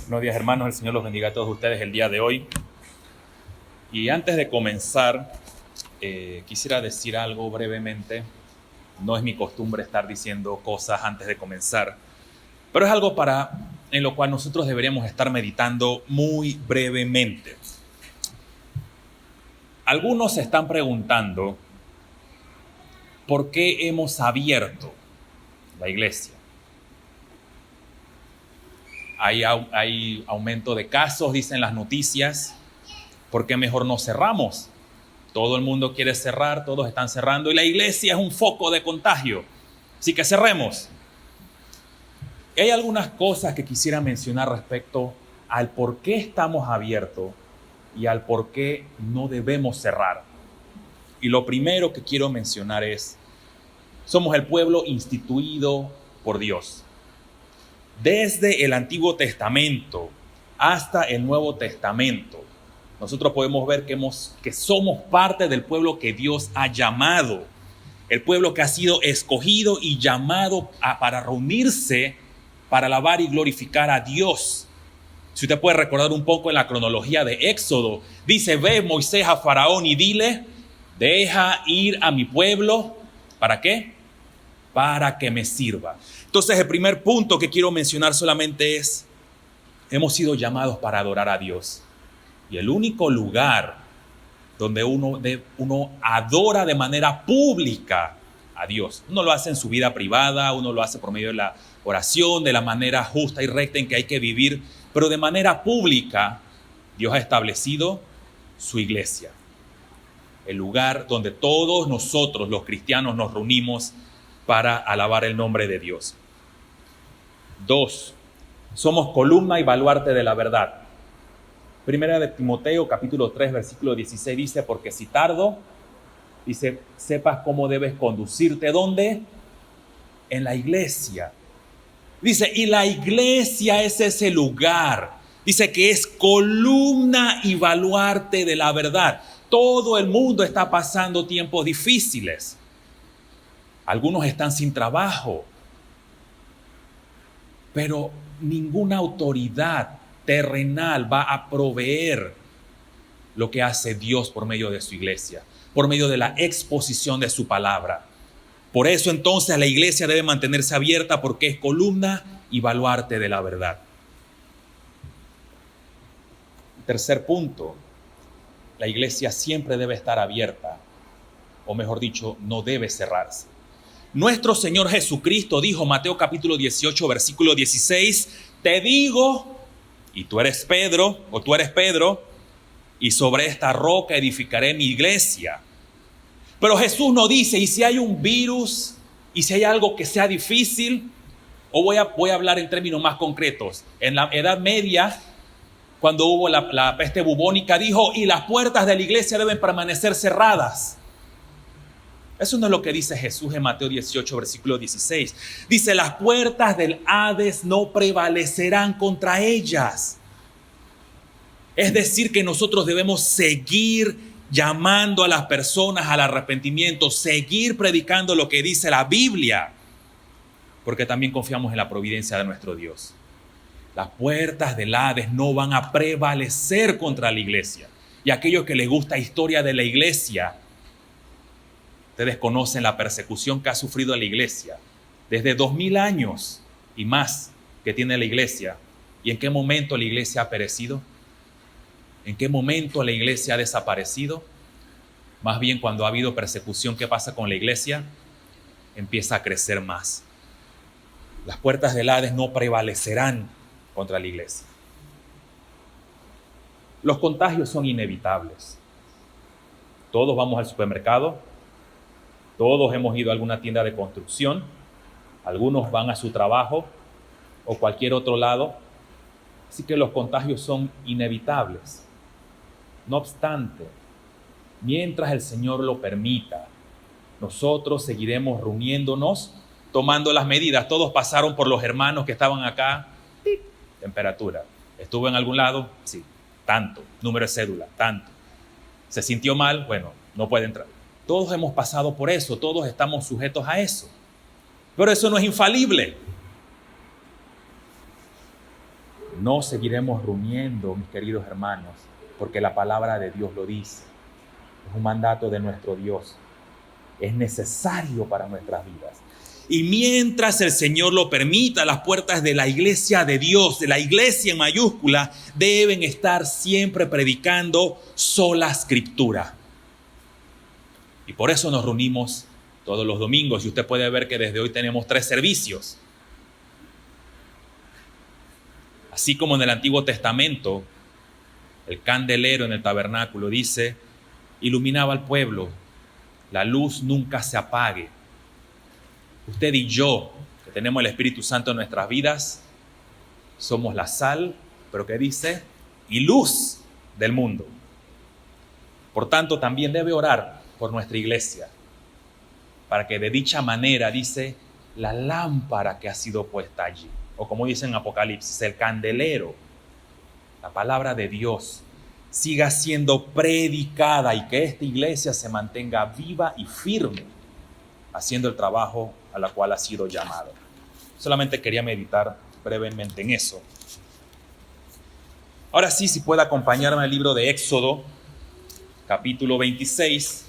Buenos días, hermanos. El Señor los bendiga a todos ustedes el día de hoy. Y antes de comenzar, quisiera decir algo brevemente. No es mi costumbre estar diciendo cosas antes de comenzar, pero es algo en lo cual nosotros deberíamos estar meditando muy brevemente. Algunos se están preguntando por qué hemos abierto la iglesia. Hay aumento de casos, dicen las noticias. ¿Por qué mejor no cerramos? Todo el mundo quiere cerrar, todos están cerrando y la iglesia es un foco de contagio. Así que cerremos. Hay algunas cosas que quisiera mencionar respecto al por qué estamos abiertos y al por qué no debemos cerrar. Y lo primero que quiero mencionar es, somos el pueblo instituido por Dios. Desde el Antiguo Testamento hasta el Nuevo Testamento, nosotros podemos ver que somos parte del pueblo que Dios ha llamado, el pueblo que ha sido escogido y llamado para reunirse, para alabar y glorificar a Dios. Si usted puede recordar un poco en la cronología de Éxodo, dice, ve Moisés a Faraón y dile, deja ir a mi pueblo, ¿para qué? Para que me sirva. Entonces el primer punto que quiero mencionar solamente es, hemos sido llamados para adorar a Dios. Y el único lugar donde uno adora de manera pública a Dios. Uno lo hace en su vida privada, uno lo hace por medio de la oración, de la manera justa y recta en que hay que vivir, pero de manera pública Dios ha establecido su iglesia. El lugar donde todos nosotros, los cristianos, nos reunimos para alabar el nombre de Dios. 2. Somos columna y baluarte de la verdad. Primera de Timoteo, capítulo 3, versículo 16, dice, porque si tardo, dice, sepas cómo debes conducirte. ¿Dónde? En la iglesia. Dice, y la iglesia es ese lugar. Dice que es columna y baluarte de la verdad. Todo el mundo está pasando tiempos difíciles. Algunos están sin trabajo. Pero ninguna autoridad terrenal va a proveer lo que hace Dios por medio de su iglesia, por medio de la exposición de su palabra. Por eso entonces la iglesia debe mantenerse abierta porque es columna y baluarte de la verdad. Tercer punto, la iglesia siempre debe estar abierta, o mejor dicho, no debe cerrarse. Nuestro Señor Jesucristo dijo, Mateo capítulo 18, versículo 16, te digo, y tú eres Pedro, y sobre esta roca edificaré mi iglesia. Pero Jesús no dice, y si hay un virus, y si hay algo que sea difícil, o voy a hablar en términos más concretos. En la Edad Media, cuando hubo la peste bubónica, dijo, y las puertas de la iglesia deben permanecer cerradas. Eso no es lo que dice Jesús en Mateo 18, versículo 16. Dice, las puertas del Hades no prevalecerán contra ellas. Es decir, que nosotros debemos seguir llamando a las personas al arrepentimiento, seguir predicando lo que dice la Biblia, porque también confiamos en la providencia de nuestro Dios. Las puertas del Hades no van a prevalecer contra la iglesia. Y aquellos que les gusta la historia de la iglesia, ustedes conocen la persecución que ha sufrido la iglesia desde 2000 años y más que tiene la iglesia. ¿Y en qué momento la iglesia ha perecido? ¿En qué momento la iglesia ha desaparecido? Más bien cuando ha habido persecución, ¿qué pasa con la iglesia? Empieza a crecer más. Las puertas del Hades no prevalecerán contra la iglesia. Los contagios son inevitables. Todos vamos al supermercado. Todos hemos ido a alguna tienda de construcción, algunos van a su trabajo o cualquier otro lado, así que los contagios son inevitables. No obstante, mientras el Señor lo permita, nosotros seguiremos reuniéndonos, tomando las medidas. Todos pasaron por los hermanos que estaban acá. Temperatura. ¿Estuvo en algún lado? Sí. Tanto. Número de cédula. Tanto. ¿Se sintió mal? Bueno, no puede entrar. Todos hemos pasado por eso, todos estamos sujetos a eso. Pero eso no es infalible. No seguiremos rumiando, mis queridos hermanos, porque la palabra de Dios lo dice. Es un mandato de nuestro Dios. Es necesario para nuestras vidas. Y mientras el Señor lo permita, las puertas de la iglesia de Dios, de la iglesia en mayúscula, deben estar siempre predicando sola escritura. Y por eso nos reunimos todos los domingos. Y usted puede ver que desde hoy tenemos 3 servicios. Así como en el Antiguo Testamento, el candelero en el tabernáculo dice, iluminaba al pueblo, la luz nunca se apague. Usted y yo, que tenemos el Espíritu Santo en nuestras vidas, somos la sal, pero ¿qué dice? Y luz del mundo. Por tanto, también debe orar por nuestra iglesia, para que de dicha manera, dice, la lámpara que ha sido puesta allí, o como dice en Apocalipsis, el candelero, la palabra de Dios, siga siendo predicada y que esta iglesia se mantenga viva y firme, haciendo el trabajo a la cual ha sido llamado. Solamente quería meditar brevemente en eso. Ahora sí, si puede acompañarme al libro de Éxodo, capítulo 26.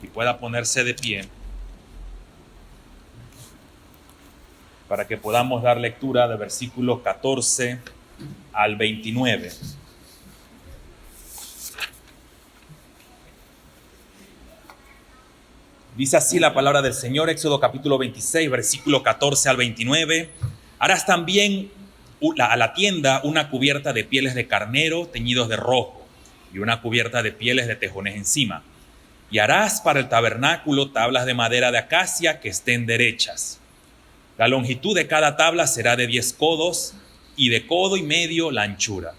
Y pueda ponerse de pie para que podamos dar lectura de versículos 14 al 29. Dice así la palabra del Señor, Éxodo capítulo 26, versículo 14 al 29. Harás también a la tienda una cubierta de pieles de carnero teñidos de rojo y una cubierta de pieles de tejones encima. Y harás para el tabernáculo tablas de madera de acacia que estén derechas. La longitud de cada tabla será de 10 codos y de codo y medio la anchura.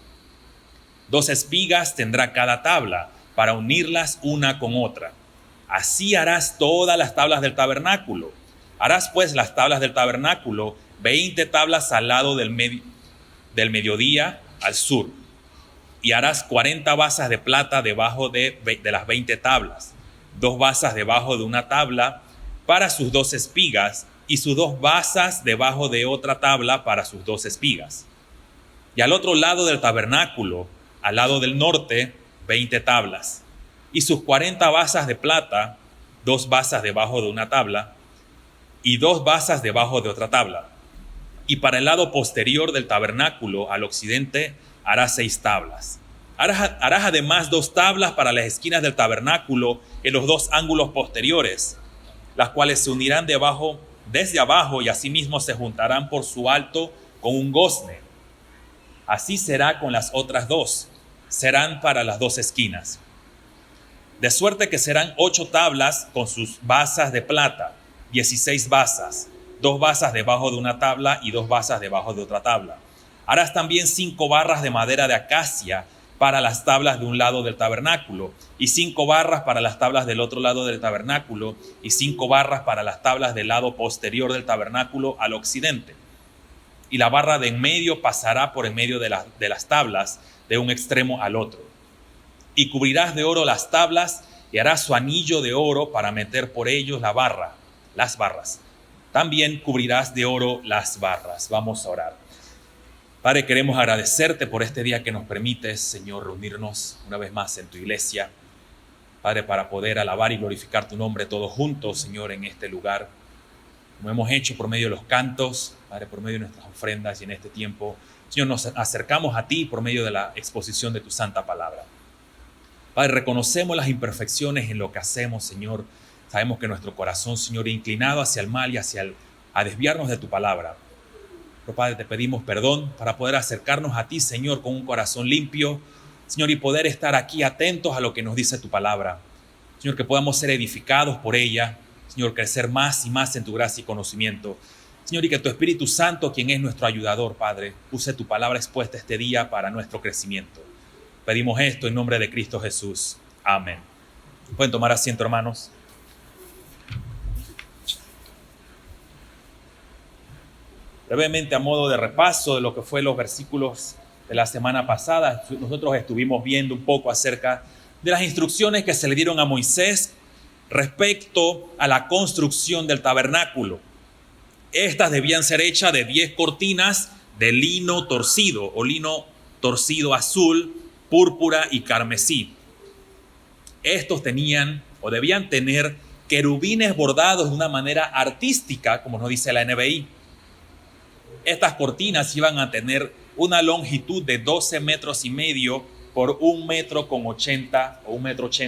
2 espigas tendrá cada tabla para unirlas una con otra. Así harás todas las tablas del tabernáculo. Harás pues las tablas del tabernáculo 20 tablas al lado del mediodía al sur. Y harás 40 basas de plata debajo de las 20 tablas. 2 basas debajo de una tabla para sus 2 espigas y sus 2 basas debajo de otra tabla para sus 2 espigas. Y al otro lado del tabernáculo, al lado del norte, 20 tablas. Y sus 40 basas de plata, 2 basas debajo de una tabla y 2 basas debajo de otra tabla. Y para el lado posterior del tabernáculo, al occidente, harás 6 tablas. Harás además 2 tablas para las esquinas del tabernáculo en los 2 ángulos posteriores, las cuales se unirán desde abajo y asimismo se juntarán por su alto con un gozne. Así será con las otras 2, serán para las 2 esquinas. De suerte que serán 8 tablas con sus basas de plata, 16 basas, 2 basas debajo de una tabla y 2 basas debajo de otra tabla. Harás también 5 barras de madera de acacia para las tablas de un lado del tabernáculo, y 5 barras para las tablas del otro lado del tabernáculo, y 5 barras para las tablas del lado posterior del tabernáculo al occidente. Y la barra de en medio pasará por en medio de las tablas de un extremo al otro. Y cubrirás de oro las tablas y harás su anillo de oro para meter por ellos las barras. También cubrirás de oro las barras. Vamos a orar. Padre, queremos agradecerte por este día que nos permites, Señor, reunirnos una vez más en tu iglesia. Padre, para poder alabar y glorificar tu nombre todos juntos, Señor, en este lugar. Como hemos hecho por medio de los cantos, Padre, por medio de nuestras ofrendas y en este tiempo, Señor, nos acercamos a ti por medio de la exposición de tu santa palabra. Padre, reconocemos las imperfecciones en lo que hacemos, Señor. Sabemos que nuestro corazón, Señor, es inclinado hacia el mal y a desviarnos de tu palabra. Pero, Padre, te pedimos perdón para poder acercarnos a ti, Señor, con un corazón limpio, Señor, y poder estar aquí atentos a lo que nos dice tu palabra. Señor, que podamos ser edificados por ella, Señor, crecer más y más en tu gracia y conocimiento. Señor, y que tu Espíritu Santo, quien es nuestro ayudador, Padre, use tu palabra expuesta este día para nuestro crecimiento. Pedimos esto en nombre de Cristo Jesús. Amén. Pueden tomar asiento, hermanos. Brevemente, a modo de repaso de lo que fue los versículos de la semana pasada, nosotros estuvimos viendo un poco acerca de las instrucciones que se le dieron a Moisés respecto a la construcción del tabernáculo. Estas debían ser hechas de 10 cortinas de lino torcido o lino torcido azul, púrpura y carmesí. Estos tenían o debían tener querubines bordados de una manera artística, como nos dice la NBI. Estas cortinas iban a tener una longitud de 12 metros y medio por 1,80 metros o 1,80 metros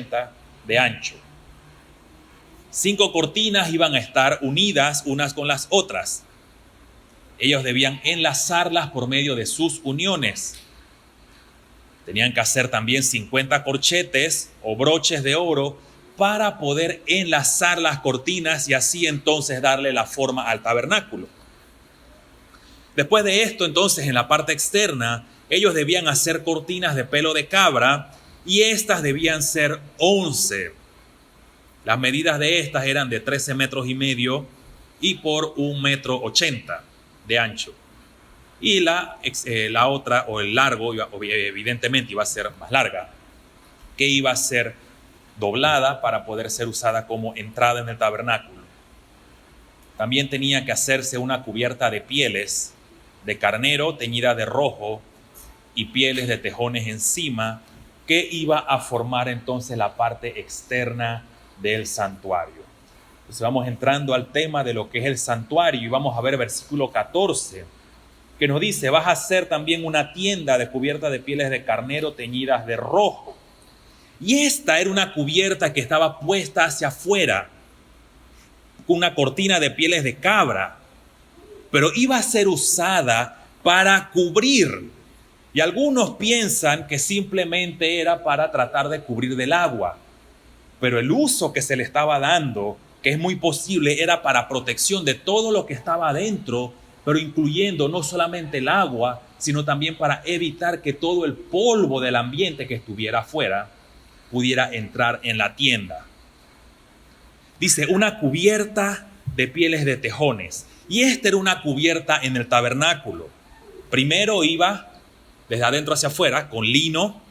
de ancho. 5 cortinas iban a estar unidas unas con las otras. Ellos debían enlazarlas por medio de sus uniones. Tenían que hacer también 50 corchetes o broches de oro para poder enlazar las cortinas y así entonces darle la forma al tabernáculo. Después de esto, entonces, en la parte externa, ellos debían hacer cortinas de pelo de cabra y estas debían ser 11. Las medidas de estas eran de 13 metros y medio y por 1,80 metros de ancho. Y la otra, o el largo, evidentemente iba a ser más larga, que iba a ser doblada para poder ser usada como entrada en el tabernáculo. También tenía que hacerse una cubierta de pieles de carnero teñida de rojo y pieles de tejones encima, que iba a formar entonces la parte externa del santuario. Entonces vamos entrando al tema de lo que es el santuario y vamos a ver versículo 14, que nos dice: vas a hacer también una tienda de cubierta de pieles de carnero teñidas de rojo. Y esta era una cubierta que estaba puesta hacia afuera, con una cortina de pieles de cabra, pero iba a ser usada para cubrir. Y algunos piensan que simplemente era para tratar de cubrir del agua, pero el uso que se le estaba dando, que es muy posible, era para protección de todo lo que estaba adentro, pero incluyendo no solamente el agua, sino también para evitar que todo el polvo del ambiente que estuviera afuera pudiera entrar en la tienda. Dice, una cubierta de pieles de tejones. Y esta era una cubierta en el tabernáculo. Primero iba desde adentro hacia afuera con lino,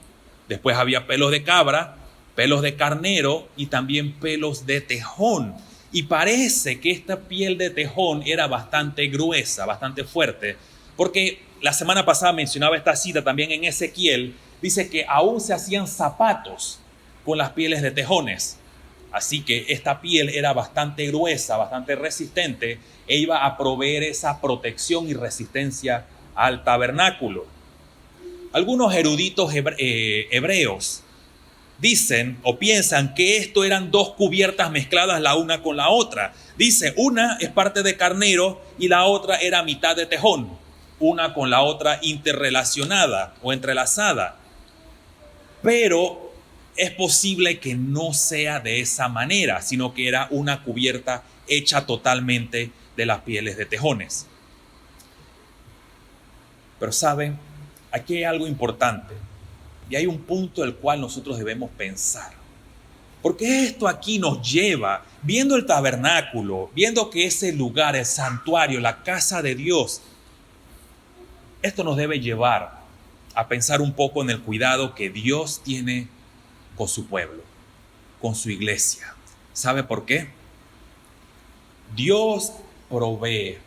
después había pelos de cabra, pelos de carnero y también pelos de tejón. Y parece que esta piel de tejón era bastante gruesa, bastante fuerte, porque la semana pasada mencionaba esta cita también en Ezequiel, dice que aún se hacían zapatos con las pieles de tejones. Así que esta piel era bastante gruesa, bastante resistente e iba a proveer esa protección y resistencia al tabernáculo. Algunos eruditos hebreos dicen o piensan que esto eran 2 cubiertas mezcladas la una con la otra. Dice, una es parte de carnero y la otra era mitad de tejón, una con la otra interrelacionada o entrelazada. Pero es posible que no sea de esa manera, sino que era una cubierta hecha totalmente de las pieles de tejones. Pero saben, aquí hay algo importante y hay un punto el cual nosotros debemos pensar. Porque esto aquí nos lleva, viendo el tabernáculo, viendo que ese lugar, el santuario, la casa de Dios, esto nos debe llevar a pensar un poco en el cuidado que Dios tiene con su pueblo, con su iglesia. ¿Sabe por qué? Dios provee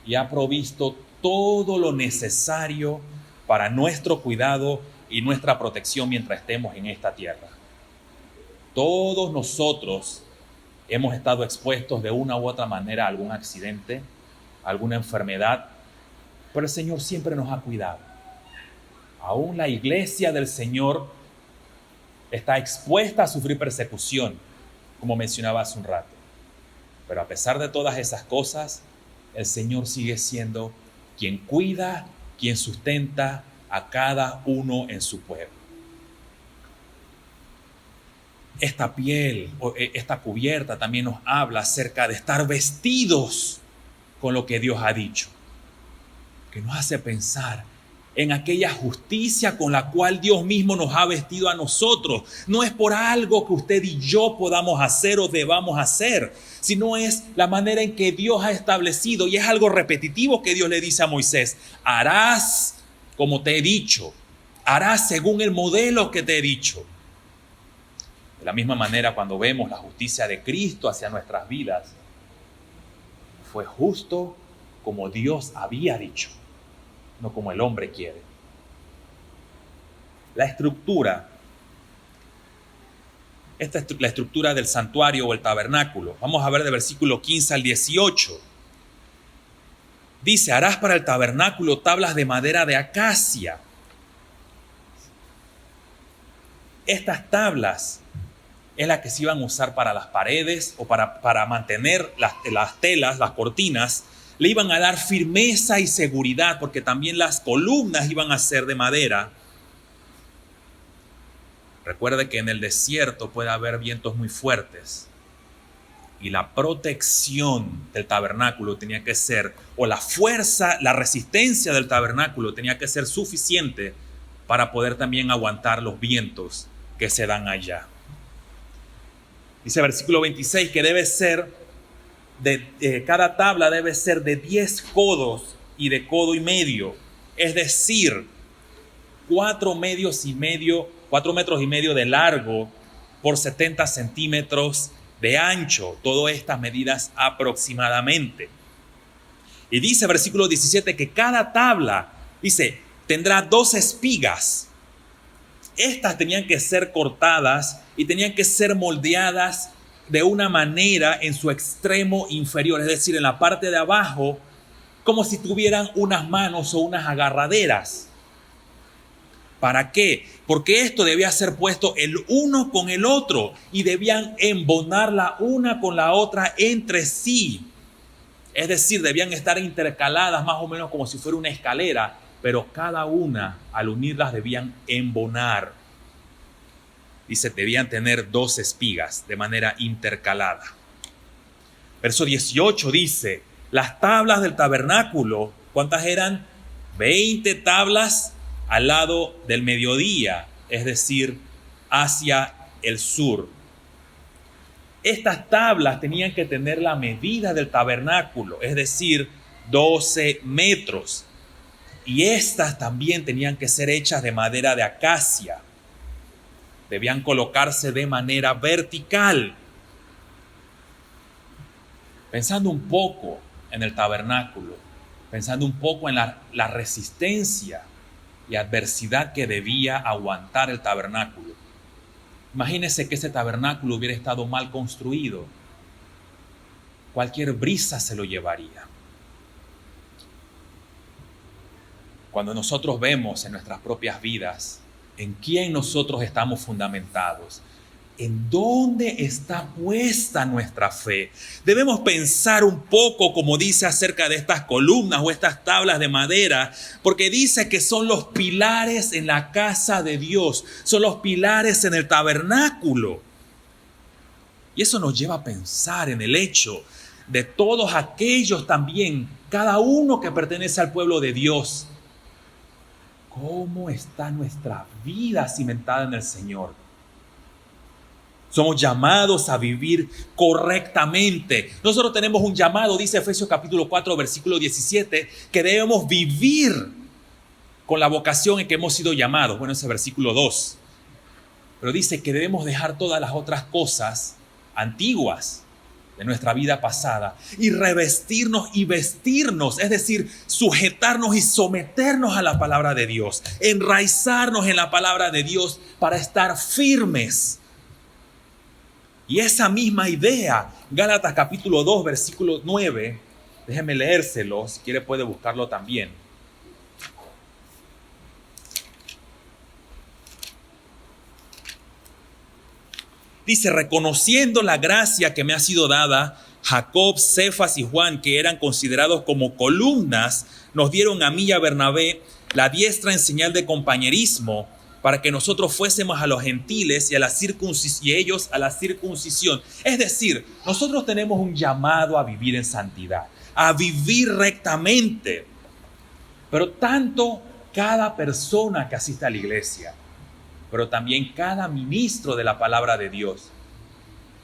y ha provisto todo lo necesario para nuestro cuidado y nuestra protección mientras estemos en esta tierra. Todos nosotros hemos estado expuestos de una u otra manera a algún accidente, a alguna enfermedad, pero el Señor siempre nos ha cuidado. Aún la iglesia del Señor está expuesta a sufrir persecución, como mencionaba hace un rato. Pero a pesar de todas esas cosas, el Señor sigue siendo quien cuida, quien sustenta a cada uno en su pueblo. Esta piel, esta cubierta también nos habla acerca de estar vestidos con lo que Dios ha dicho, que nos hace pensar en aquella justicia con la cual Dios mismo nos ha vestido a nosotros. No es por algo que usted y yo podamos hacer o debamos hacer, sino es la manera en que Dios ha establecido, y es algo repetitivo que Dios le dice a Moisés: harás como te he dicho, harás según el modelo que te he dicho. De la misma manera, cuando vemos la justicia de Cristo hacia nuestras vidas, fue justo como Dios había dicho, no como el hombre quiere. La estructura, esta es la estructura del santuario o el tabernáculo. Vamos a ver de versículo 15 al 18. Dice, harás para el tabernáculo tablas de madera de acacia. Estas tablas es la que se iban a usar para las paredes o para mantener las telas, las cortinas. Le iban a dar firmeza y seguridad porque también las columnas iban a ser de madera. Recuerde que en el desierto puede haber vientos muy fuertes y la protección del tabernáculo tenía que ser, o la fuerza, la resistencia del tabernáculo tenía que ser suficiente para poder también aguantar los vientos que se dan allá. Dice versículo 26 que debe ser, cada tabla debe ser de 10 codos y de codo y medio, es decir, 4 metros y medio de largo por 70 centímetros de ancho. Todas estas medidas aproximadamente. Y dice versículo 17 que cada tabla, dice, tendrá 2 espigas. Estas tenían que ser cortadas y tenían que ser moldeadas de una manera en su extremo inferior, es decir, en la parte de abajo, como si tuvieran unas manos o unas agarraderas. ¿Para qué? Porque esto debía ser puesto el uno con el otro y debían embonar la una con la otra entre sí. Es decir, debían estar intercaladas más o menos como si fuera una escalera, pero cada una al unirlas debían embonar. Dice, debían tener 2 espigas de manera intercalada. Verso 18 dice, las tablas del tabernáculo, ¿cuántas eran? 20 tablas al lado del mediodía, es decir, hacia el sur. Estas tablas tenían que tener la medida del tabernáculo, es decir, 12 metros. Y estas también tenían que ser hechas de madera de acacia. Debían colocarse de manera vertical. Pensando un poco en el tabernáculo, pensando un poco en la resistencia y adversidad que debía aguantar el tabernáculo. Imagínese que ese tabernáculo hubiera estado mal construido. Cualquier brisa se lo llevaría. Cuando nosotros vemos en nuestras propias vidas en quién nosotros estamos fundamentados, ¿en dónde está puesta nuestra fe? Debemos pensar un poco, como dice acerca de estas columnas o estas tablas de madera, porque dice que son los pilares en la casa de Dios, son los pilares en el tabernáculo. Y eso nos lleva a pensar en el hecho de todos aquellos también, cada uno que pertenece al pueblo de Dios. ¿Cómo está nuestra vida cimentada en el Señor? Somos llamados a vivir correctamente. Nosotros tenemos un llamado, dice Efesios capítulo 4, versículo 17, que debemos vivir con la vocación en que hemos sido llamados. Bueno, ese versículo 2. Pero dice que debemos dejar todas las otras cosas antiguas de nuestra vida pasada y revestirnos y vestirnos, es decir, sujetarnos y someternos a la palabra de Dios, enraizarnos en la palabra de Dios para estar firmes. Y esa misma idea, Gálatas capítulo 2, versículo 9, déjeme leérselo, si quiere puede buscarlo también. Dice, reconociendo la gracia que me ha sido dada, Jacob, Cefas y Juan, que eran considerados como columnas, nos dieron a mí y a Bernabé la diestra en señal de compañerismo, para que nosotros fuésemos a los gentiles y ellos a la circuncisión. Es decir, nosotros tenemos un llamado a vivir en santidad, a vivir rectamente. Pero tanto cada persona que asiste a la iglesia, pero también cada ministro de la palabra de Dios,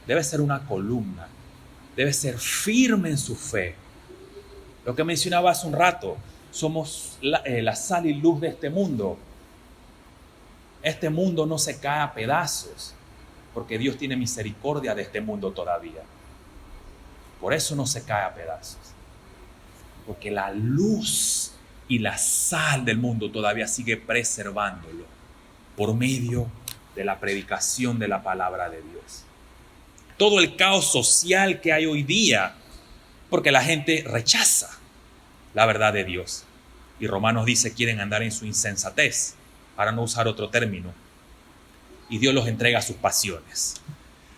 debe ser una columna, debe ser firme en su fe. Lo que mencionaba hace un rato, somos la sal y luz de este mundo. Este mundo no se cae a pedazos. porque Dios tiene misericordia de este mundo todavía. Por eso no se cae a pedazos, porque la luz y la sal del mundo todavía sigue preservándolo por medio de la predicación de la palabra de Dios. Todo el caos social que hay hoy día, porque la gente rechaza la verdad de Dios. Y Romanos dice, quieren andar en su insensatez, para no usar otro término. Y Dios los entrega a sus pasiones.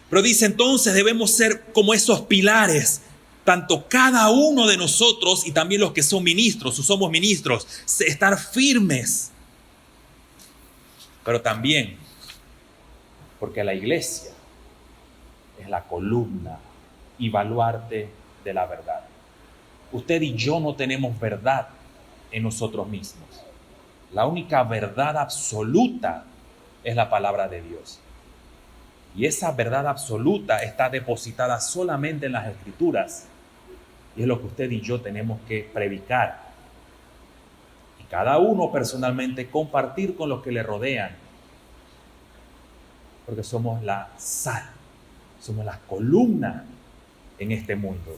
Pero dice entonces debemos ser como esos pilares, tanto cada uno de nosotros y también los que son ministros o somos ministros, estar firmes. Pero también, porque la iglesia es la columna y baluarte de la verdad. Usted y yo no tenemos verdad en nosotros mismos. La única verdad absoluta es la palabra de Dios. Y esa verdad absoluta está depositada solamente en las Escrituras. Y es lo que usted y yo tenemos que predicar. Y cada uno personalmente compartir con los que le rodean. Porque somos la sal, somos la columna en este mundo.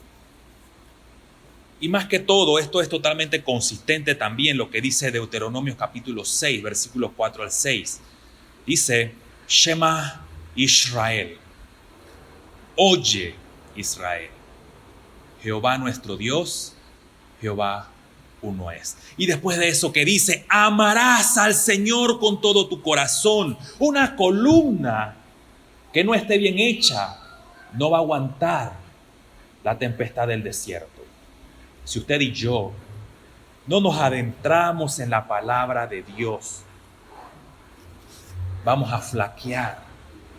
Y más que todo, esto es totalmente consistente también lo que dice Deuteronomio capítulo 6, versículos 4 al 6. Dice, Shema Israel, oye Israel, Jehová nuestro Dios, Jehová uno es. Y después de eso que dice, amarás al Señor con todo tu corazón. Una columna que no esté bien hecha no va a aguantar la tempestad del desierto. Si usted y yo no nos adentramos en la palabra de Dios, vamos a flaquear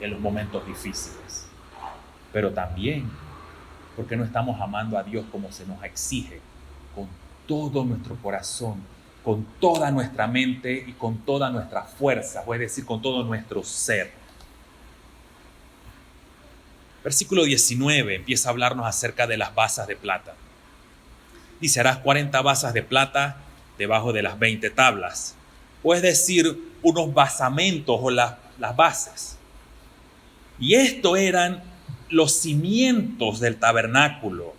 en los momentos difíciles. Pero también porque no estamos amando a Dios como se nos exige, con todo nuestro corazón, con toda nuestra mente y con toda nuestra fuerza, es decir, con todo nuestro ser. Versículo 19 empieza a hablarnos acerca de las basas de plata. Dice, harás 40 basas de plata debajo de las 20 tablas. O es decir, unos basamentos o las bases. Y esto eran los cimientos del tabernáculo.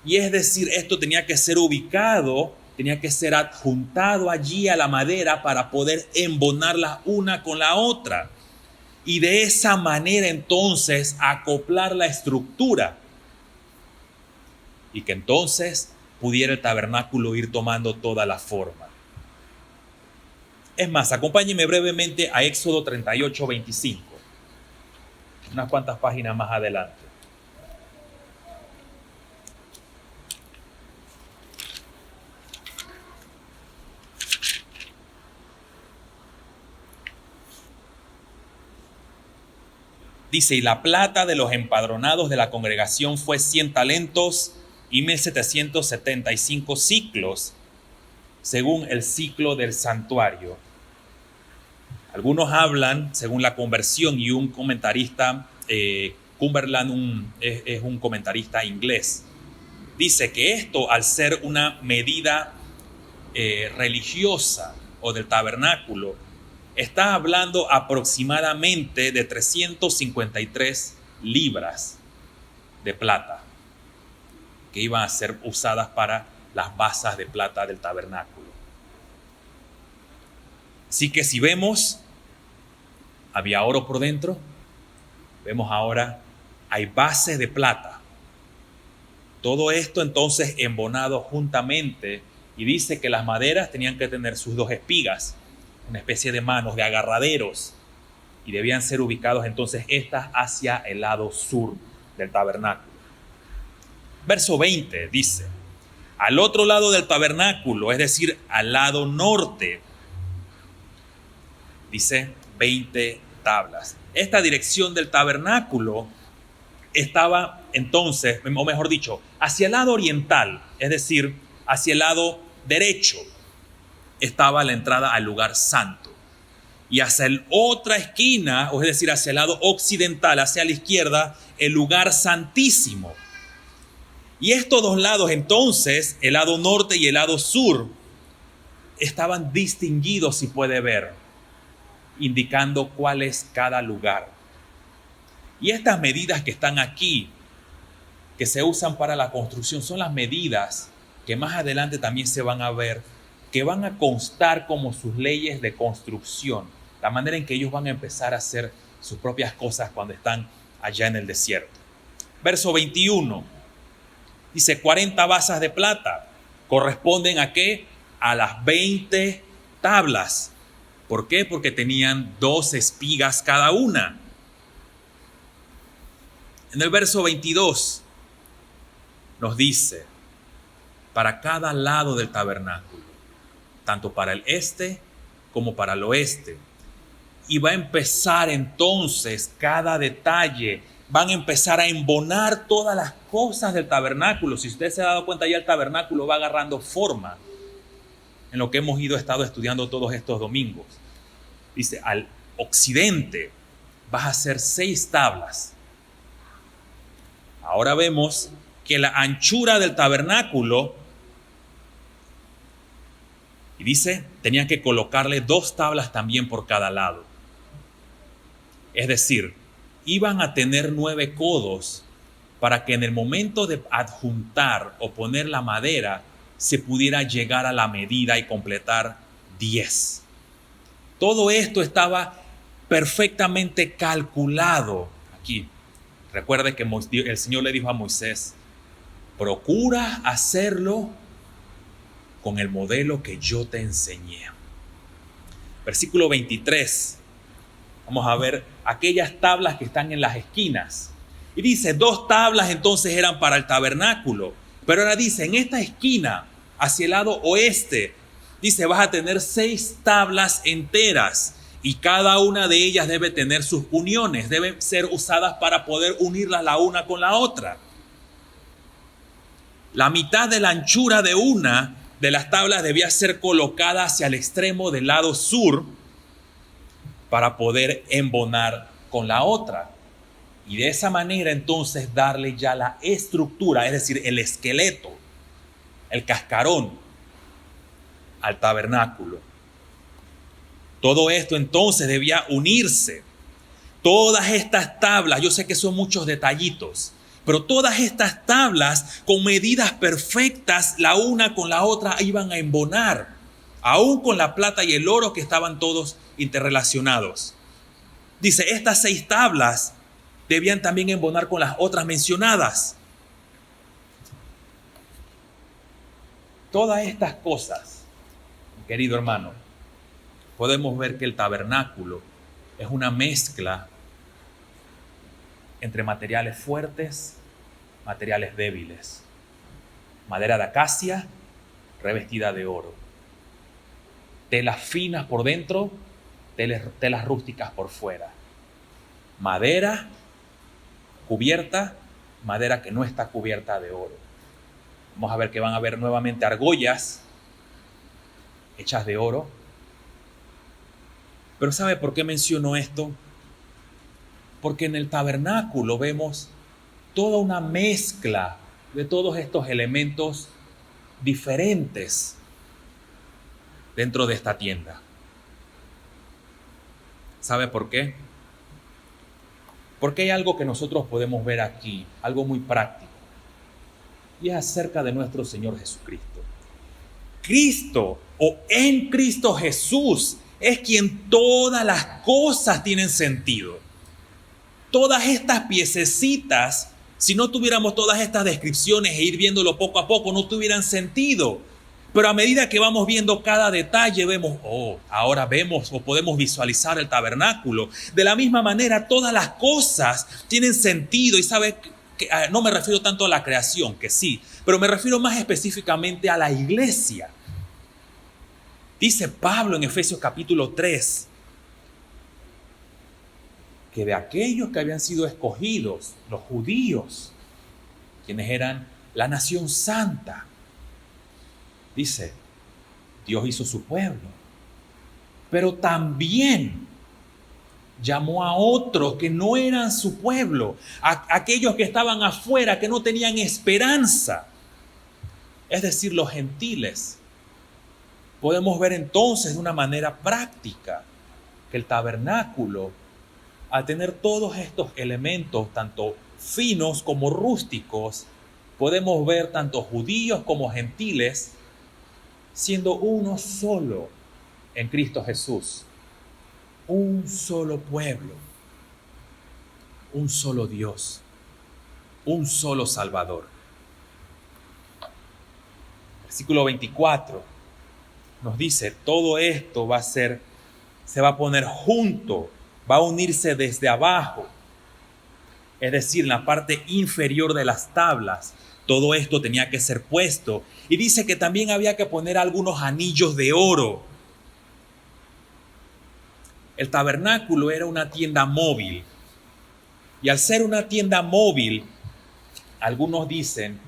Y es decir, esto tenía que ser ubicado, tenía que ser adjuntado allí a la madera para poder embonarlas una con la otra. Y de esa manera entonces acoplar la estructura. Y que entonces pudiera el tabernáculo ir tomando toda la forma. Es más, acompáñenme brevemente a Éxodo 38, 25. Unas cuantas páginas más adelante. Dice, y la plata de los empadronados de la congregación fue 100 talentos y 1775 ciclos, según el ciclo del santuario. Algunos hablan, según la conversión, y un comentarista, Cumberland es un comentarista inglés, dice que esto, al ser una medida religiosa o del tabernáculo, está hablando aproximadamente de 353 libras de plata que iban a ser usadas para las basas de plata del tabernáculo. Así que si vemos, había oro por dentro, vemos ahora, hay bases de plata. Todo esto entonces embonado juntamente, y dice que las maderas tenían que tener sus dos espigas, una especie de manos, de agarraderos, y debían ser ubicados entonces estas hacia el lado sur del tabernáculo. Verso 20 dice, al otro lado del tabernáculo, es decir, al lado norte, dice 20 tablas. Esta dirección del tabernáculo estaba entonces, o mejor dicho, hacia el lado oriental, es decir, hacia el lado derecho, estaba la entrada al lugar santo. Y hacia la otra esquina, o es decir, hacia el lado occidental, hacia la izquierda, el lugar santísimo. Y estos dos lados entonces, el lado norte y el lado sur, estaban distinguidos, si puede ver, indicando cuál es cada lugar. Y estas medidas que están aquí, que se usan para la construcción, son las medidas que más adelante también se van a ver, que van a constar como sus leyes de construcción, la manera en que ellos van a empezar a hacer sus propias cosas cuando están allá en el desierto. Verso 21, dice 40 basas de plata, corresponden ¿a qué? A las 20 tablas. ¿Por qué? Porque tenían 2 espigas cada una. En el verso 22 nos dice, para cada lado del tabernáculo, tanto para el este como para el oeste. Y va a empezar entonces cada detalle, van a empezar a embonar todas las cosas del tabernáculo. Si usted se ha dado cuenta, ya el tabernáculo va agarrando forma en lo que hemos estado estudiando todos estos domingos. Dice, al occidente vas a hacer 6 tablas. Ahora vemos que la anchura del tabernáculo, y dice, tenían que colocarle 2 tablas también por cada lado. Es decir, iban a tener 9 codos para que en el momento de adjuntar o poner la madera se pudiera llegar a la medida y completar 10. Todo esto estaba perfectamente calculado aquí. Recuerde que el Señor le dijo a Moisés, procura hacerlo con el modelo que yo te enseñé. Versículo 23. Vamos a ver aquellas tablas que están en las esquinas. Y dice, 2 tablas entonces eran para el tabernáculo. Pero ahora dice, en esta esquina, hacia el lado oeste, dice, vas a tener 6 tablas enteras. Y cada una de ellas debe tener sus uniones. Deben ser usadas para poder unirlas la una con la otra. La mitad de la anchura de una de las tablas debía ser colocada hacia el extremo del lado sur para poder embonar con la otra. Y de esa manera entonces darle ya la estructura, es decir, el esqueleto, el cascarón al tabernáculo. Todo esto entonces debía unirse. Todas estas tablas, yo sé que son muchos detallitos, pero todas estas tablas con medidas perfectas, la una con la otra, iban a embonar, aún con la plata y el oro que estaban todos interrelacionados. Dice, estas 6 tablas debían también embonar con las otras mencionadas. Todas estas cosas, querido hermano, podemos ver que el tabernáculo es una mezcla entre materiales fuertes, materiales débiles. Madera de acacia revestida de oro. Telas finas por dentro, telas rústicas por fuera. Madera cubierta, madera que no está cubierta de oro. Vamos a ver que van a haber nuevamente argollas hechas de oro. Pero ¿sabe por qué menciono esto? Porque en el tabernáculo vemos toda una mezcla de todos estos elementos diferentes dentro de esta tienda. ¿Sabe por qué? Porque hay algo que nosotros podemos ver aquí, algo muy práctico, y es acerca de nuestro Señor Jesucristo. Cristo, o en Cristo Jesús, es quien todas las cosas tienen sentido. Todas estas piececitas, si no tuviéramos todas estas descripciones e ir viéndolo poco a poco, no tuvieran sentido. Pero a medida que vamos viendo cada detalle, vemos, ahora vemos o podemos visualizar el tabernáculo. De la misma manera, todas las cosas tienen sentido. Y sabe que no me refiero tanto a la creación, que sí, pero me refiero más específicamente a la iglesia. Dice Pablo en Efesios capítulo 3, que de aquellos que habían sido escogidos, los judíos, quienes eran la nación santa, dice, Dios hizo su pueblo, pero también llamó a otros que no eran su pueblo, a aquellos que estaban afuera, que no tenían esperanza, es decir, los gentiles. Podemos ver entonces de una manera práctica que el tabernáculo al tener todos estos elementos, tanto finos como rústicos, podemos ver tanto judíos como gentiles siendo uno solo en Cristo Jesús. Un solo pueblo, un solo Dios, un solo Salvador. Versículo 24 nos dice, todo esto se va a poner junto, va a unirse desde abajo. Es decir, en la parte inferior de las tablas, todo esto tenía que ser puesto. Y dice que también había que poner algunos anillos de oro. El tabernáculo era una tienda móvil. Y al ser una tienda móvil, algunos dicen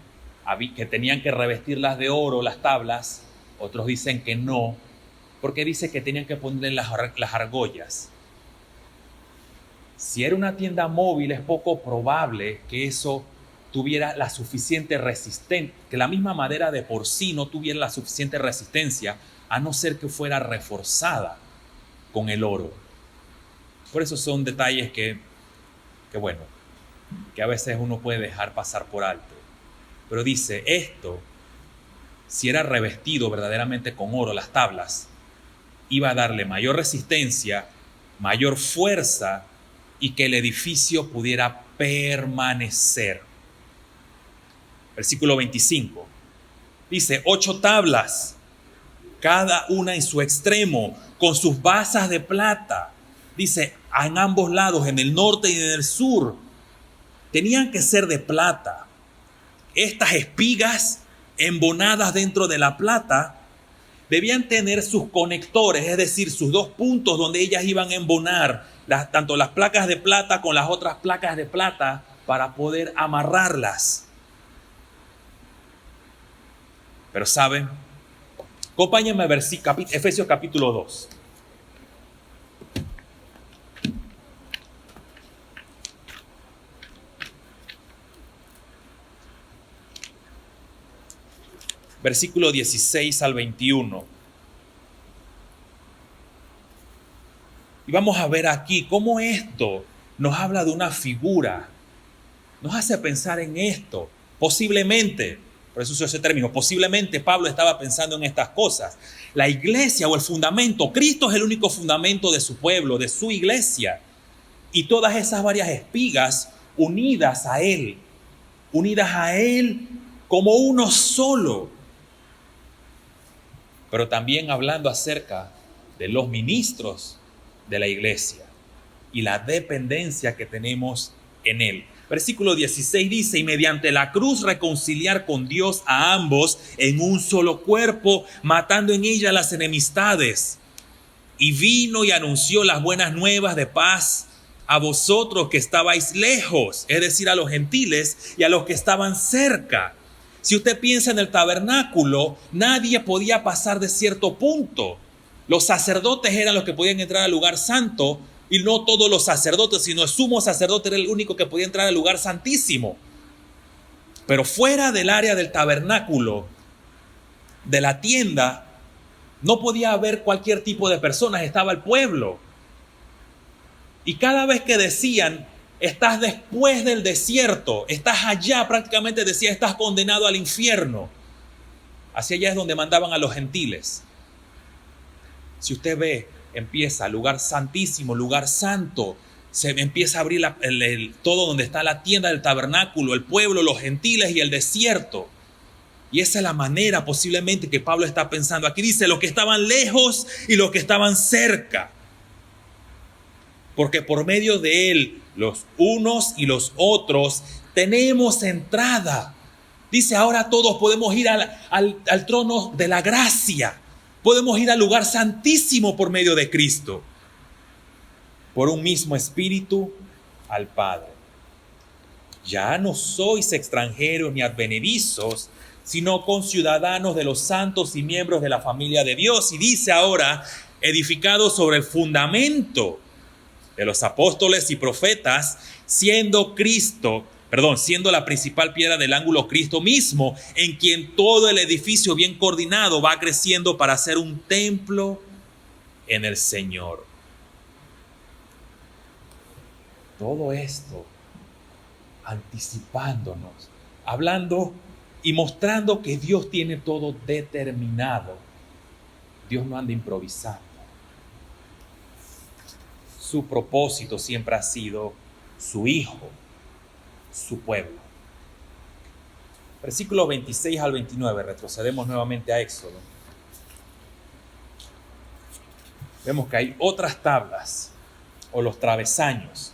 que tenían que revestirlas de oro, las tablas. Otros dicen que no, porque dice que tenían que ponerle las argollas. Si era una tienda móvil, es poco probable que eso tuviera la suficiente resistencia, que la misma madera de por sí no tuviera la suficiente resistencia, a no ser que fuera reforzada con el oro. Por eso son detalles que a veces uno puede dejar pasar por alto. Pero dice, esto, si era revestido verdaderamente con oro, las tablas, iba a darle mayor resistencia, mayor fuerza y que el edificio pudiera permanecer. Versículo 25. Dice, 8 tablas, cada una en su extremo, con sus basas de plata. Dice, en ambos lados, en el norte y en el sur, tenían que ser de plata. Estas espigas embonadas dentro de la plata debían tener sus conectores, es decir, sus 2 puntos donde ellas iban a embonar tanto las placas de plata con las otras placas de plata para poder amarrarlas. Pero ¿saben? Acompáñenme a Efesios capítulo 2. Versículo 16 al 21. Y vamos a ver aquí cómo esto nos habla de una figura. Nos hace pensar en esto. Posiblemente, por eso uso ese término, posiblemente Pablo estaba pensando en estas cosas. La iglesia o el fundamento, Cristo es el único fundamento de su pueblo, de su iglesia. Y todas esas varias espigas unidas a Él como uno solo. Pero también hablando acerca de los ministros de la iglesia y la dependencia que tenemos en Él. Versículo 16 dice, y mediante la cruz reconciliar con Dios a ambos en un solo cuerpo, matando en ella las enemistades. Y vino y anunció las buenas nuevas de paz a vosotros que estabais lejos, es decir, a los gentiles y a los que estaban cerca. Si usted piensa en el tabernáculo, nadie podía pasar de cierto punto. Los sacerdotes eran los que podían entrar al lugar santo, y no todos los sacerdotes, sino el sumo sacerdote era el único que podía entrar al lugar santísimo. Pero fuera del área del tabernáculo, de la tienda, no podía haber cualquier tipo de personas, estaba el pueblo. Y cada vez que decían, estás después del desierto, estás allá, prácticamente decía, estás condenado al infierno. Hacia allá es donde mandaban a los gentiles. Si usted ve, empieza lugar santísimo, lugar santo, se empieza a abrir todo donde está la tienda del tabernáculo, el pueblo, los gentiles y el desierto. Y esa es la manera posiblemente que Pablo está pensando. Aquí dice los que estaban lejos y los que estaban cerca. Porque por medio de Él, los unos y los otros, tenemos entrada. Dice, ahora todos podemos ir al trono de la gracia. Podemos ir al lugar santísimo por medio de Cristo. Por un mismo espíritu al Padre. Ya no sois extranjeros ni advenedizos, sino conciudadanos de los santos y miembros de la familia de Dios. Y dice ahora, edificados sobre el fundamento de los apóstoles y profetas, siendo la principal piedra del ángulo Cristo mismo, en quien todo el edificio bien coordinado va creciendo para ser un templo en el Señor. Todo esto anticipándonos, hablando y mostrando que Dios tiene todo determinado. Dios no anda improvisando. Su propósito siempre ha sido su Hijo, su pueblo. Versículos 26 al 29, retrocedemos nuevamente a Éxodo. Vemos que hay otras tablas, o los travesaños.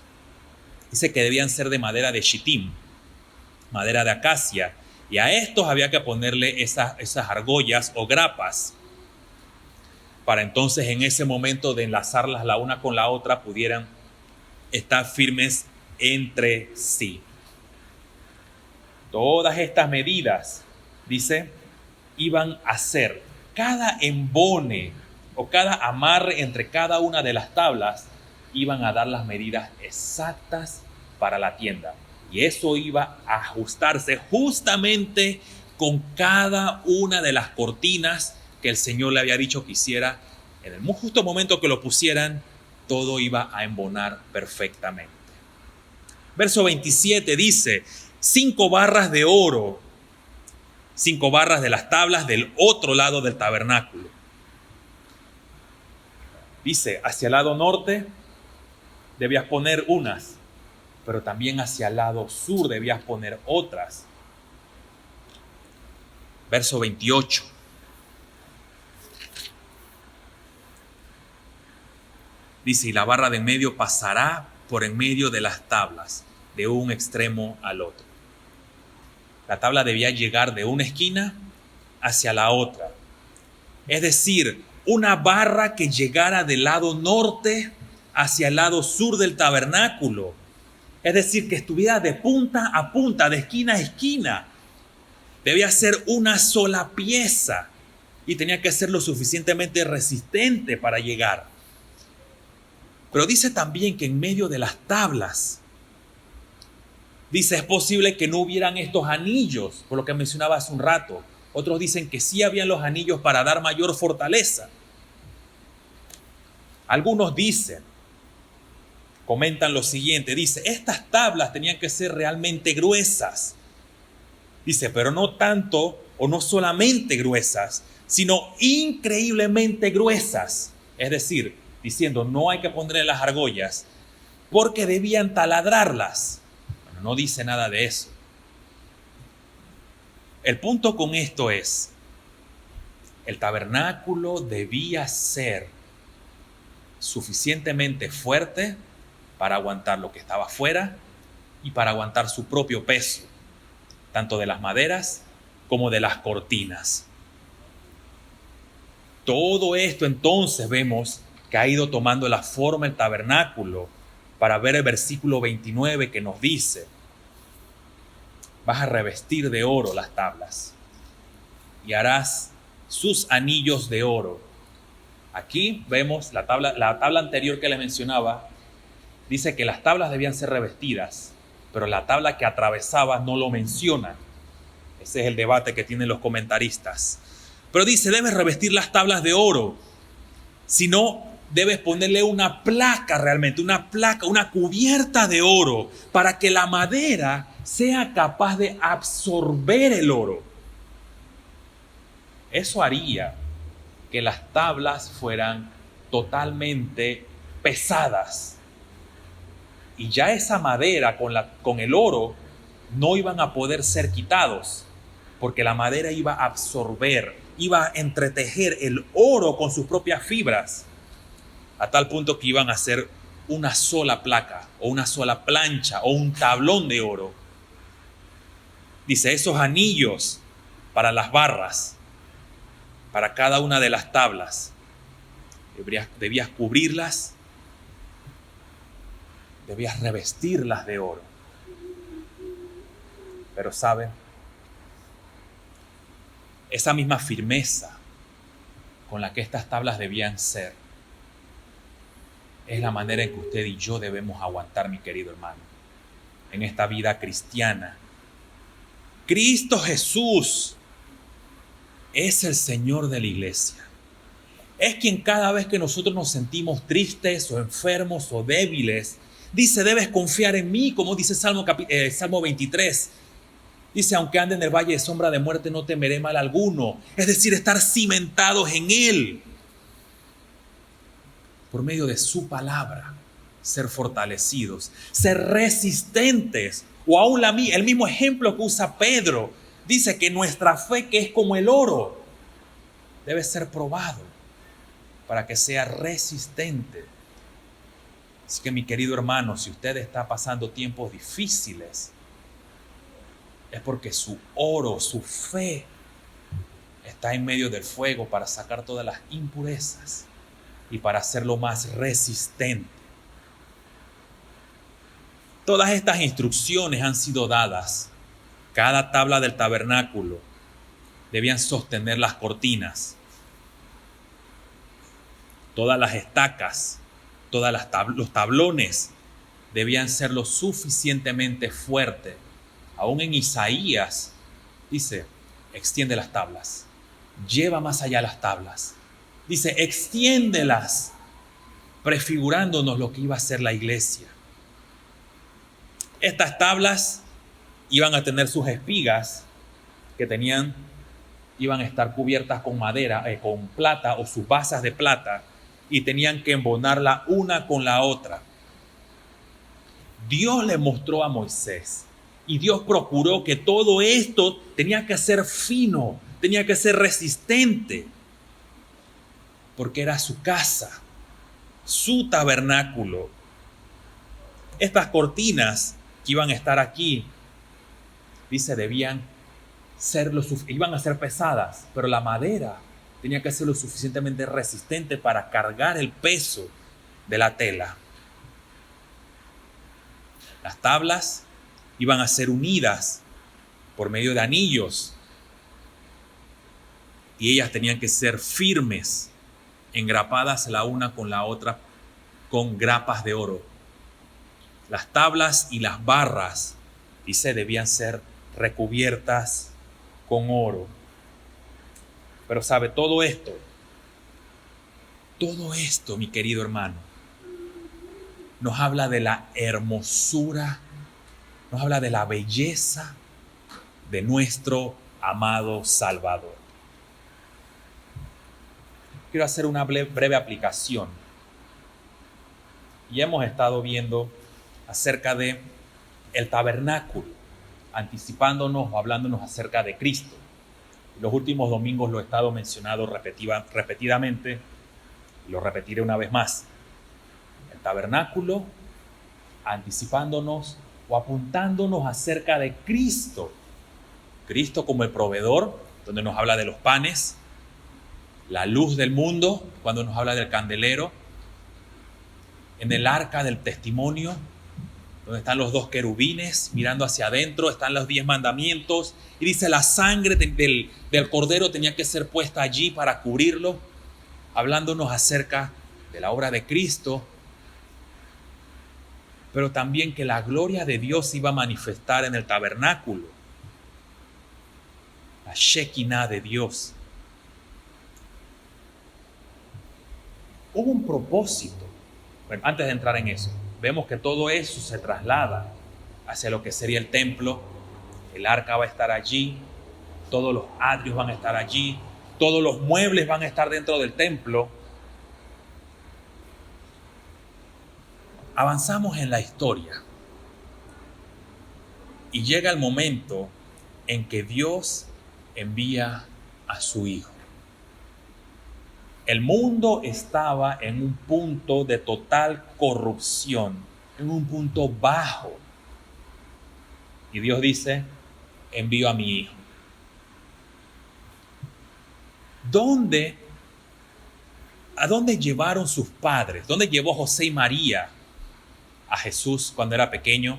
Dice que debían ser de madera de chitim, madera de acacia, y a estos había que ponerle esas argollas o grapas, para entonces en ese momento de enlazarlas la una con la otra pudieran estar firmes entre sí. Todas estas medidas, dice, iban a ser cada embone o cada amarre entre cada una de las tablas, iban a dar las medidas exactas para la tienda. Y eso iba a ajustarse justamente con cada una de las cortinas que el Señor le había dicho que hiciera. En el justo momento que lo pusieran, todo iba a embonar perfectamente. Verso 27 dice, 5 barras de oro, 5 barras de las tablas del otro lado del tabernáculo. Dice, hacia el lado norte debías poner unas, pero también hacia el lado sur debías poner otras. Verso 28. Dice, y la barra de en medio pasará por en medio de las tablas, de un extremo al otro. La tabla debía llegar de una esquina hacia la otra. Es decir, una barra que llegara del lado norte hacia el lado sur del tabernáculo. Es decir, que estuviera de punta a punta, de esquina a esquina. Debía ser una sola pieza y tenía que ser lo suficientemente resistente para llegar. Pero dice también que en medio de las tablas, dice, es posible que no hubieran estos anillos, por lo que mencionaba hace un rato. Otros dicen que sí habían los anillos para dar mayor fortaleza. Algunos comentan lo siguiente, dice, estas tablas tenían que ser realmente gruesas. Dice, pero no tanto o no solamente gruesas, sino increíblemente gruesas. Es decir, diciendo, no hay que ponerle las argollas porque debían taladrarlas. Bueno, no dice nada de eso. El punto con esto es, el tabernáculo debía ser suficientemente fuerte para aguantar lo que estaba afuera y para aguantar su propio peso, tanto de las maderas como de las cortinas. Todo esto entonces vemos que ha ido tomando la forma del tabernáculo para ver el versículo 29 que nos dice, vas a revestir de oro las tablas y harás sus anillos de oro. Aquí vemos la tabla anterior que les mencionaba, dice que las tablas debían ser revestidas, pero la tabla que atravesaba no lo menciona. Ese es el debate que tienen los comentaristas. Pero dice, debes revestir las tablas de oro, si no, debes ponerle una placa realmente, una cubierta de oro, para que la madera sea capaz de absorber el oro. Eso haría que las tablas fueran totalmente pesadas. Y ya esa madera con el oro no iban a poder ser quitados, porque la madera iba a absorber, iba a entretejer el oro con sus propias fibras, a tal punto que iban a hacer una sola placa o una sola plancha o un tablón de oro. Dice, esos anillos para las barras, para cada una de las tablas, debías cubrirlas, debías revestirlas de oro. Pero ¿saben? Esa misma firmeza con la que estas tablas debían ser, es la manera en que usted y yo debemos aguantar, mi querido hermano, en esta vida cristiana. Cristo Jesús es el Señor de la iglesia. Es quien cada vez que nosotros nos sentimos tristes o enfermos o débiles, Dice, debes confiar en mí, como dice Salmo 23. Dice, aunque ande en el valle de sombra de muerte, no temeré mal alguno. Es decir, estar cimentados en Él. Por medio de su palabra, ser fortalecidos, ser resistentes. O aún el mismo ejemplo que usa Pedro. Dice que nuestra fe, que es como el oro, debe ser probado para que sea resistente. Así que, mi querido hermano, si usted está pasando tiempos difíciles, es porque su oro, su fe, está en medio del fuego para sacar todas las impurezas y para hacerlo más resistente. Todas estas instrucciones han sido dadas. Cada tabla del tabernáculo debían sostener las cortinas. Todas las estacas, todos los tablones debían ser lo suficientemente fuertes. Aún en Isaías dice, extiende las tablas, lleva más allá las tablas. Dice, extiéndelas, prefigurándonos lo que iba a ser la iglesia. Estas tablas iban a tener sus espigas que iban a estar cubiertas con madera, con plata o sus basas de plata, y tenían que embonarla una con la otra. Dios le mostró a Moisés y Dios procuró que todo esto tenía que ser fino, tenía que ser resistente, porque era su casa, su tabernáculo. Estas cortinas que iban a estar aquí, dice, iban a ser pesadas, pero la madera tenía que ser lo suficientemente resistente para cargar el peso de la tela. Las tablas iban a ser unidas por medio de anillos y ellas tenían que ser firmes, engrapadas la una con la otra con grapas de oro. Las tablas y las barras, dice, debían ser recubiertas con oro. Pero sabe, todo esto, mi querido hermano, nos habla de la hermosura, nos habla de la belleza de nuestro amado Salvador. Quiero hacer una breve aplicación. Y hemos estado viendo acerca de el tabernáculo, anticipándonos o hablándonos acerca de Cristo. Los últimos domingos lo he estado mencionando repetidamente y lo repetiré una vez más. El tabernáculo anticipándonos o apuntándonos acerca de Cristo. Cristo como el proveedor, donde nos habla de los panes, la luz del mundo, cuando nos habla del candelero, en el arca del testimonio, donde están los dos querubines mirando hacia adentro, están los 10 mandamientos, y dice la sangre del cordero tenía que ser puesta allí para cubrirlo, hablándonos acerca de la obra de Cristo, pero también que la gloria de Dios se iba a manifestar en el tabernáculo, la Shekinah de Dios. Hubo un propósito. Bueno, antes de entrar en eso, vemos que todo eso se traslada hacia lo que sería el templo. El arca va a estar allí, todos los atrios van a estar allí, todos los muebles van a estar dentro del templo. Avanzamos en la historia y llega el momento en que Dios envía a su Hijo. El mundo estaba en un punto de total corrupción, en un punto bajo. Y Dios dice, envío a mi Hijo. ¿A dónde llevaron sus padres? ¿Dónde llevó José y María a Jesús cuando era pequeño?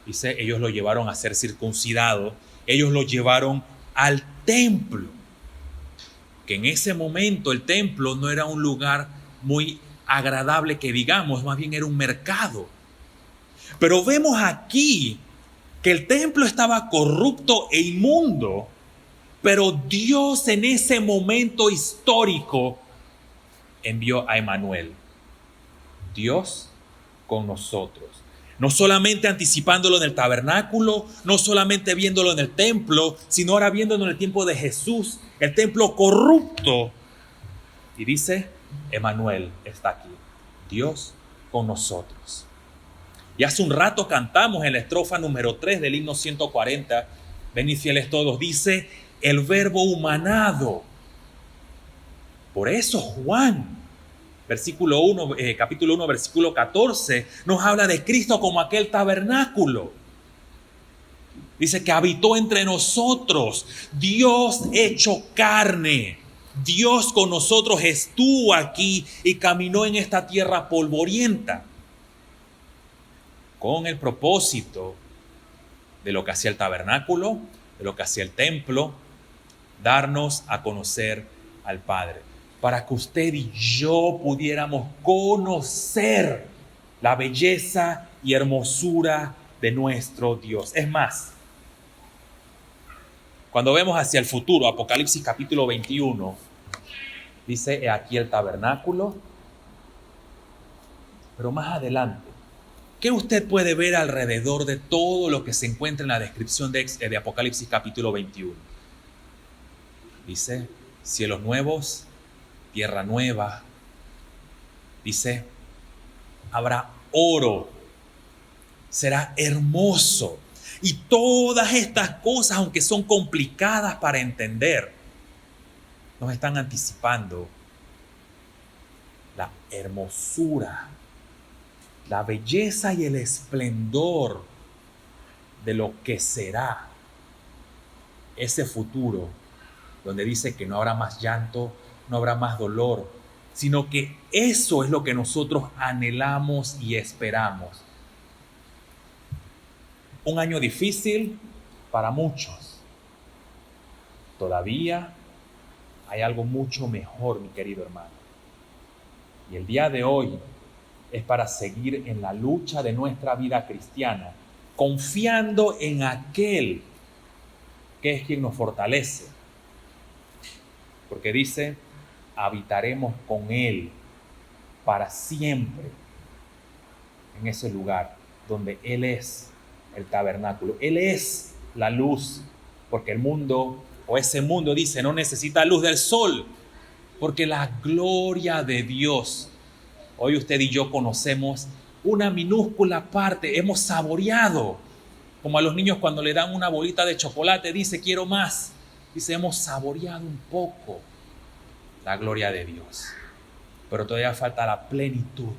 Dice, ellos lo llevaron a ser circuncidado. Ellos lo llevaron al templo. Que en ese momento el templo no era un lugar muy agradable que digamos, más bien era un mercado. Pero vemos aquí que el templo estaba corrupto e inmundo, pero Dios en ese momento histórico envió a Emmanuel. Dios con nosotros. No solamente anticipándolo en el tabernáculo, no solamente viéndolo en el templo, sino ahora viéndolo en el tiempo de Jesús, el templo corrupto. Y dice, Emmanuel está aquí, Dios con nosotros. Y hace un rato cantamos en la estrofa número 3 del himno 140, venid fieles todos, dice, el verbo humanado. Por eso Juan, capítulo 1, versículo 14, nos habla de Cristo como aquel tabernáculo. Dice que habitó entre nosotros, Dios hecho carne. Dios con nosotros estuvo aquí y caminó en esta tierra polvorienta con el propósito de lo que hacía el tabernáculo, de lo que hacía el templo, darnos a conocer al Padre, para que usted y yo pudiéramos conocer la belleza y hermosura de nuestro Dios. Es más, cuando vemos hacia el futuro, Apocalipsis capítulo 21, dice, he aquí el tabernáculo, pero más adelante, ¿qué usted puede ver alrededor de todo lo que se encuentra en la descripción de Apocalipsis capítulo 21? Dice, cielos nuevos, tierra nueva. Dice, habrá oro, será hermoso. Y todas estas cosas, aunque son complicadas para entender, nos están anticipando la hermosura, la belleza y el esplendor de lo que será ese futuro, donde dice que no habrá más llanto, no habrá más dolor, sino que eso es lo que nosotros anhelamos y esperamos. Un año difícil para muchos. Todavía hay algo mucho mejor, mi querido hermano. Y el día de hoy es para seguir en la lucha de nuestra vida cristiana, confiando en aquel que es quien nos fortalece. Porque dice, habitaremos con Él para siempre en ese lugar donde Él es el tabernáculo. Él es la luz, porque el mundo, o ese mundo dice, no necesita luz del sol, porque la gloria de Dios, hoy usted y yo conocemos una minúscula parte, hemos saboreado, como a los niños cuando le dan una bolita de chocolate, dice, quiero más. Dice, hemos saboreado un poco la gloria de Dios, pero todavía falta la plenitud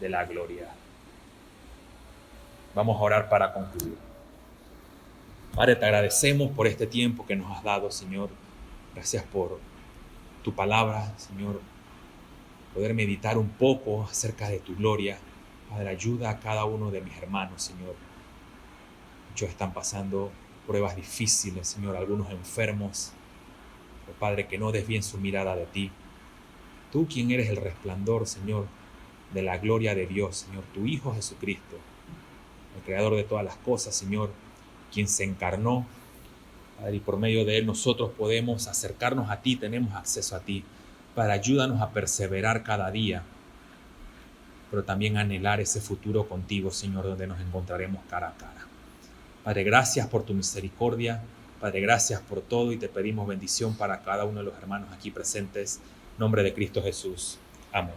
de la gloria. Vamos a orar para concluir. Padre, te agradecemos por este tiempo que nos has dado, Señor. Gracias por tu palabra, Señor. Poder meditar un poco acerca de tu gloria. Padre, ayuda a cada uno de mis hermanos, Señor. Muchos están pasando pruebas difíciles, Señor, algunos enfermos. Pero, Padre, que no desvíen su mirada de ti. Tú, quien eres el resplandor, Señor, de la gloria de Dios, Señor, tu Hijo Jesucristo, el Creador de todas las cosas, Señor, quien se encarnó, Padre, y por medio de Él nosotros podemos acercarnos a ti, tenemos acceso a ti. Padre, ayúdanos a perseverar cada día, pero también a anhelar ese futuro contigo, Señor, donde nos encontraremos cara a cara. Padre, gracias por tu misericordia. Padre, gracias por todo y te pedimos bendición para cada uno de los hermanos aquí presentes. En nombre de Cristo Jesús. Amén.